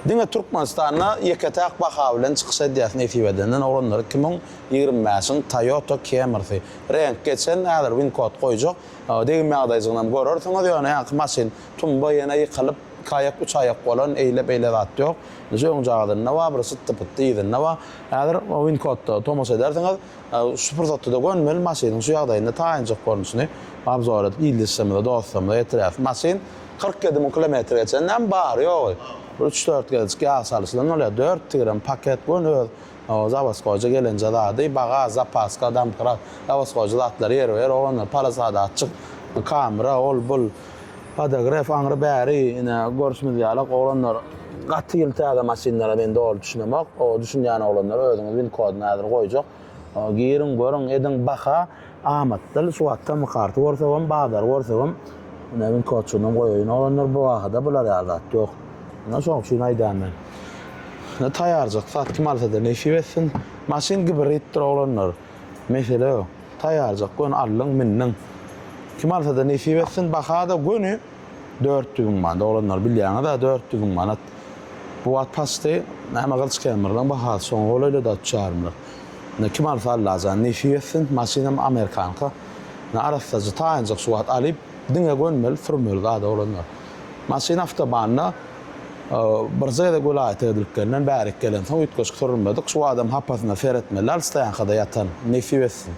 Dine Türkmenistan'a yekatak bakavlen çıksa diyasını fibedenden olanlar 2025'in Toyota Camry renk geçen adır Wincott koyacak. Degin mağdayızından görür. Sonra diyor ne masin tumba yine yıkılıp kayak üç ayak olan eyle at yok. Jön jağdın nava bir sıttı pıttı yedin nava. Adır Wincott Thomas ederseniz süpürtatı da gönmel masinin şu yağdayında tayincik konusunu abzorat ildisemde dostumda etraf masin 47 kilometre geçenden bağır yok. 3-4 geldik gaz alışılan öyle 4 gram paket bunu Zavaskoyca gelince da baga zapaska adam kırar Zavaskoyca atları yer onlar palasada açık kamera ol bul fotoğraf angrı bari yine görüşmedi yalak olanlar katı yıltada masinlere ben doğru düşünemek o düşünceni olanlar özünüz bin kodnadır koyacak girin görün edin baka amatlı şu hatta mı kartı varsa bağdar varsa ne bin kodçunun koyuyun olanlar bu ahada bular yazat yok. Nasıl şunu aydan ben. Ne tayarcak Fatma alsa ne şivesin masin gibi rittir olanlar. Mesela tayarcak gün allın minnin. Kim alsa ne şivesin bakada günü 400 man olanlar bilýäňi da 400 manat. Bu at pastı näme gylç kemirden baha soň olayla da çarmlar. Ne kim alsa allazan ne şivesin masinam Amerikanka. Ne arasajy taýanjak suwat alyp diňe gönmel firmel da olanlar. Masin aftabanna Barzayda golayt edilkenden bärik gelen soň üýtgeç turmadyk. Şu adam hapasına feretmeler, staýan kada yatan nefi wetsin.